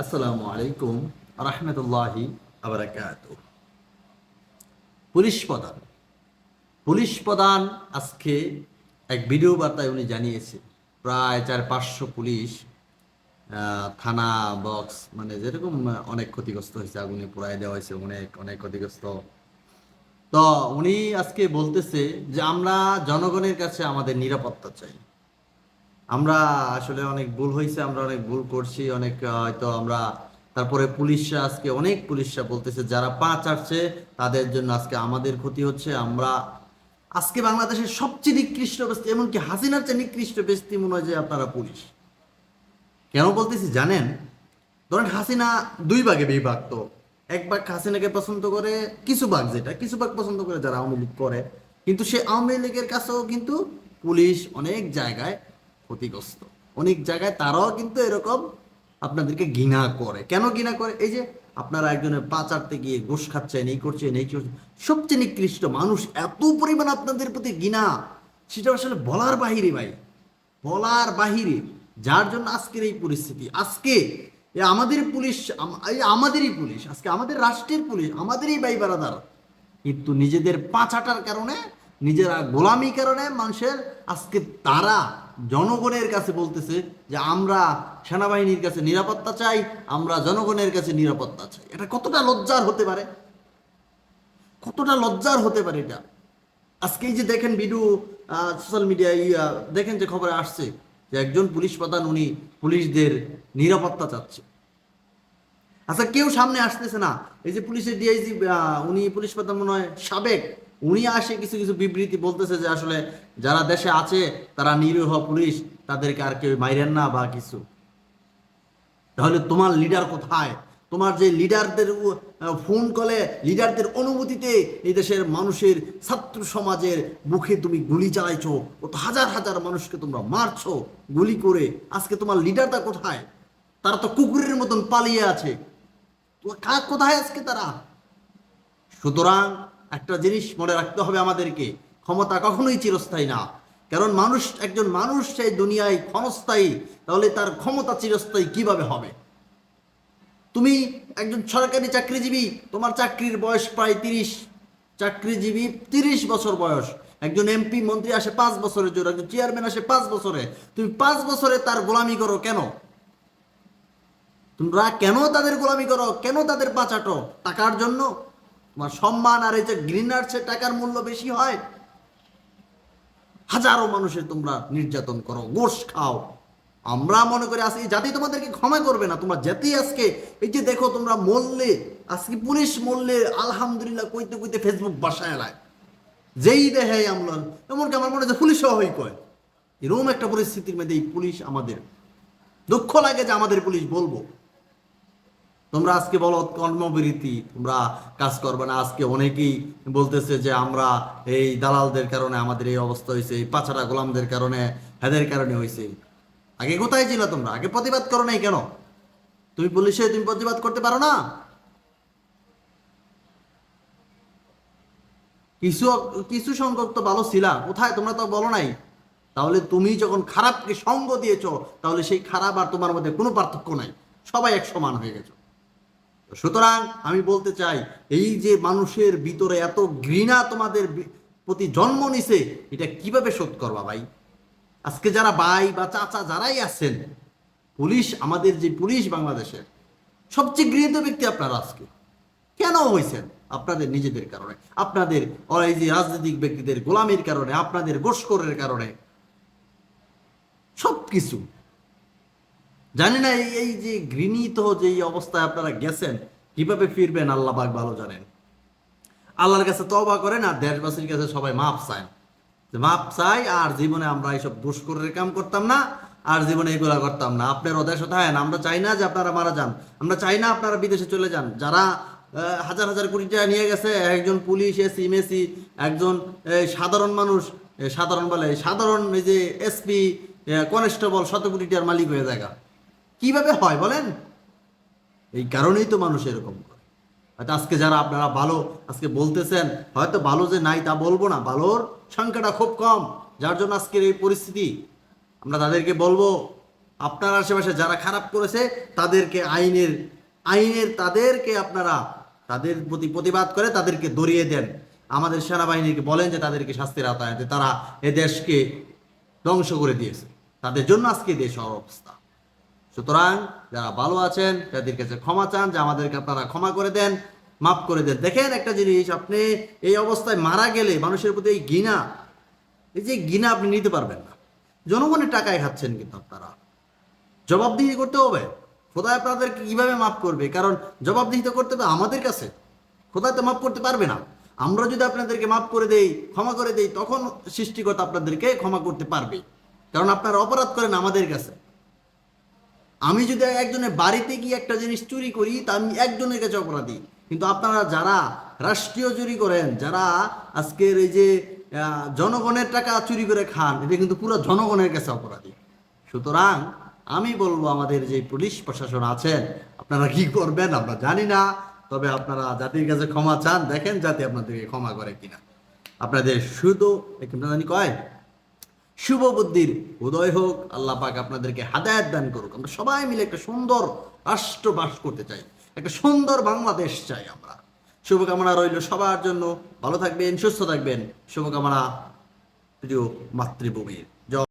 আসসালামু আলাইকুম রহমতুল্লাহি আবরাকাতুহ। পুলিশ প্রধান পুলিশ প্রধান আজকে এক ভিডিও বার্তায় উনি জানিয়েছে প্রায় 400-500 পুলিশ থানা বক্স মানে যেরকম অনেক ক্ষতিগ্রস্ত হয়েছে, আগুনে পোড়ায় দেওয়া হয়েছে, অনেক অনেক ক্ষতিগ্রস্ত। তো উনি আজকে বলতেছে যে আমরা জনগণের কাছে আমাদের নিরাপত্তা চাই। আমরা আসলে অনেক ভুল হয়েছে, আমরা অনেক ভুল করছি, অনেক হয়তো আমরা। তারপরে পুলিশরা আজকে অনেক পুলিশরা বলতেছে যারা পা চাটছে তাদের জন্য আজকে আমাদের ক্ষতি হচ্ছে। আমরা আজকে বাংলাদেশের সবচেয়ে নিকৃষ্ট ব্যক্তি, এমনকি হাসিনার চেয়ে নিকৃষ্ট ব্যক্তি মনে হয় যে আপনারা পুলিশ। কেন বলতেছি জানেন? ধরেন হাসিনা দুই ভাগে বিভক্ত। এক ভাগ হাসিনাকে পছন্দ করে, কিছু ভাগ পছন্দ করে যারা আওয়ামী লীগ করে। কিন্তু সে আওয়ামী লীগের কাছেও কিন্তু পুলিশ অনেক জায়গায় ক্ষতিগ্রস্ত, অনেক জায়গায় তারাও কিন্তু এরকম আপনাদেরকে ঘৃণা করে। কেন ঘৃণা করে? এই যে আপনারা একজনের পা চাটতে গিয়ে ঘুষ খাচ্ছেন, এই করছেন, এই করছেন, সবচেয়ে নিকৃষ্ট মানুষ, এত পরিমাণ আপনাদের প্রতি ঘৃণা, সেটা আসলে বলার বাহিরে ভাই, বলার বাহিরে। যার জন্য আজকের এই পরিস্থিতি। আজকে আমাদের পুলিশ, আমাদেরই পুলিশ, আজকে আমাদের রাষ্ট্রের পুলিশ, আমাদেরই ভাই বারাদার, কিন্তু নিজেদের পাঁচাটার কারণে, নিজেরা গোলামি কারণে মানুষের আজকে তারা জনগণের কাছে বলতেছে যে আমরা সেনাবাহিনীর কাছে নিরাপত্তা চাই, আমরা জনগণের কাছে নিরাপত্তা চাই। এটা কতটা লজ্জার হতে পারে, কতটা লজ্জার হতে পারে এটা। আজকে এই যে দেখেন ভিডিও সোশ্যাল মিডিয়ায় দেখেন যে খবরে আসছে যে একজন পুলিশ প্রধান উনি পুলিশদের নিরাপত্তা চাচ্ছে। আচ্ছা, কেউ সামনে আসতেছে না। এই যে পুলিশের ডিআইজি, উনি পুলিশ প্রধান মনে হয় সাবেক, উনি আসে কিছু কিছু বিবৃতি বলতেছে যে আসলে যারা দেশে আছে তারা নিরীহ পুলিশ, তাদেরকে আর কেউ মাইরেন না বা কিছু। তাহলে তোমার লিডার কোথায়? তোমার যে লিডারদের ফোন কলে, লিডারদের অনুমতিতে এই দেশের মানুষের, ছাত্র সমাজের মুখে তুমি গুলি চালাইছো, কত হাজার হাজার মানুষকে তোমরা মারছো গুলি করে। আজকে তোমার লিডারটা কোথায়? তারা তো কুকুরের মতন পালিয়ে আছে। কোথায় আজকে তারা? সুতরাং একটা জিনিস মনে রাখতে হবে আমাদেরকে, ক্ষমতা কখনোই চিরস্থায়ী না। কারণ একজন মানুষ সেই দুনিয়ায় ক্ষণস্থায়ী, তাহলে তার ক্ষমতা চিরস্থায়ী কিভাবে হবে? তুমি একজন সরকারি চাকরিজীবী, তোমার চাকরির বয়স প্রায় 30, চাকরিজীবী 30 বছর বয়স। একজন এমপি মন্ত্রী আসে 5 বছরের জন্য, একজন চেয়ারম্যান আসে 5 বছরে। তুমি 5 বছরে তার গোলামি করো কেন? তোমরা কেন তাদের গোলামি করো? কেন তাদের পাচাটো? টাকার জন্য? তোমার সম্মান আর এই যে ঘৃণার চেয়ে টাকার মূল্য বেশি হয়? হাজারো মানুষের তোমরা নির্যাতন করো, গোশ খাও। আমরা মনে করি আজকে জাতি তোমাদেরকে ক্ষমা করবে না। তোমরা জাতি আজকে এই যে দেখো তোমরা মরলে, আজকে পুলিশ মরলে আলহামদুলিল্লাহ কইতে কইতে ফেসবুক বাসায় এলায় যেই দেহে আমরা, এমনকি আমার মনে হয় পুলিশও হই কয়। এরকম একটা পরিস্থিতির মধ্যে এই পুলিশ আমাদের, দুঃখ লাগে যে আমাদের পুলিশ বলবো। তোমরা আজকে বলো কর্মবিরতি, তোমরা কাজ করবে না। আজকে অনেকেই বলতেছে যে আমরা এই দালালদের কারণে আমাদের এই অবস্থা হয়েছে, এই পাছাড়া গোলামদের কারণে, হেদের কারণে হয়েছে। আগে কোথায় ছিল তোমরা? আগে প্রতিবাদ করো নাই কেন? তুমি পুলিশে তুমি প্রতিবাদ করতে পারো না? কিছু কিছু সংখ্যক তো ভালো ছিলা, কোথায়? তোমরা তো বলো নাই। তাহলে তুমি যখন খারাপকে সঙ্গ দিয়েছো, তাহলে সেই খারাপ আর তোমার মধ্যে কোনো পার্থক্য নাই, সবাই এক সমান হয়ে গেছো। সুতরাং আমি বলতে চাই, এই যে মানুষের ভিতরে এত ঘৃণা তোমাদের প্রতি জন্ম নিছে, এটা কিভাবে শোধ করবা ভাই? আজকে যারা ভাই বা চাচা যারাই আছেন, পুলিশ, আমাদের যে পুলিশ বাংলাদেশের সবচেয়ে গৃহীত ব্যক্তি আপনারা আজকে কেন হয়েছেন? আপনাদের নিজেদের কারণে, আপনাদের এই যে রাজনৈতিক ব্যক্তিদের গোলামির কারণে, আপনাদের গোষ্করের কারণে, সব কিছু। জানি না এই যে ঘৃণিত যে অবস্থায় আপনারা গেছেন, কিভাবে ফিরবেন আল্লাহ পাক ভালো জানেন। আল্লাহর কাছে তওবা করেন আর দেশবাসীর কাছে সবাই মাপ চায়, যে মাপ চাই, আর জীবনে আমরা এইসব দুষ্করের কাম করতাম না, আর জীবনে এগুলা করতাম না। আপনার দেশে থাকেন, আমরা চাই না যে আপনারা মারা যান, আমরা চাই না আপনারা বিদেশে চলে যান। যারা হাজার হাজার কোটি টাকা নিয়ে গেছে, একজন পুলিশ এসি মেসি, একজন সাধারণ মানুষ, সাধারণ বলে সাধারণ এই যে এসপি কনস্টেবল শত কোটি টাকার মালিক হয়ে যায়। কিভাবে হয় বলেন? এই কারণেই তো মানুষ এরকম করে। হয়তো আজকে যারা আপনারা ভালো আজকে বলতেছেন, হয়তো ভালো যে নাই তা বলবো না, ভালোর সংখ্যাটা খুব কম, যার জন্য আজকের এই পরিস্থিতি। আমরা তাদেরকে বলবো আপনার আশেপাশে যারা খারাপ করেছে তাদেরকে আইনের তাদেরকে আপনারা তাদের প্রতি প্রতিবাদ করে তাদেরকে ধরিয়ে দেন। আমাদের সেনাবাহিনীকে বলেন যে তাদেরকে শাস্তির আওতায় আনতে, তারা এ দেশকে ধ্বংস করে দিয়েছে, তাদের জন্য আজকে দেশ অবস্থা। সুতরাং যারা ভালো আছেন তাদের কাছে ক্ষমা চান, যে আমাদেরকে আপনারা ক্ষমা করে দেন, মাফ করে দেন। দেখেন একটা জিনিস, আপনি এই অবস্থায় মারা গেলে মানুষের প্রতি এই ঘৃণা, এই যে ঘৃণা আপনি নিতে পারবেন না। জনগণের টাকায় খাচ্ছেন, কিন্তু আপনারা জবাবদিহি করতে হবে। খোদা আপনাদেরকে কিভাবে মাফ করবে? কারণ জবাবদিহি তো করতে হবে আমাদের কাছে, খোদা তো মাফ করতে পারবে না। আমরা যদি আপনাদেরকে মাফ করে দেই, ক্ষমা করে দেই, তখন সৃষ্টিকর্তা আপনাদেরকে ক্ষমা করতে পারবে, কারণ আপনারা অপরাধ করেন আমাদের কাছে। আমি যদি একজনের বাড়িতে গিয়ে একটা জিনিস চুরি করি, তা আমি একজনের কাছে অপরাধী, কিন্তু আপনারা যারা রাষ্ট্রীয় চুরি করেন, যারা আজকের এই যে জনগণের টাকা চুরি করে খান, এটা কিন্তু পুরো জনগণের কাছে অপরাধী। সুতরাং আমি বলবো, আমাদের যে পুলিশ প্রশাসন আছেন, আপনারা কি করবেন আমরা জানি না, তবে আপনারা জাতির কাছে ক্ষমা চান, দেখেন জাতি আপনাদেরকে ক্ষমা করে কিনা। আপনাদের শুধু জানি কয় শুভ বুদ্ধির উদয় হোক, আল্লাহ পাক আপনাদেরকে হাদায়াত দান করুক। আমরা সবাই মিলে একটা সুন্দর রাষ্ট্র বাস করতে চাই, একটা সুন্দর বাংলাদেশ চাই আমরা। শুভকামনা রইল সবার জন্য, ভালো থাকবেন, সুস্থ থাকবেন। শুভকামনা প্রিয় মাতৃভূমির।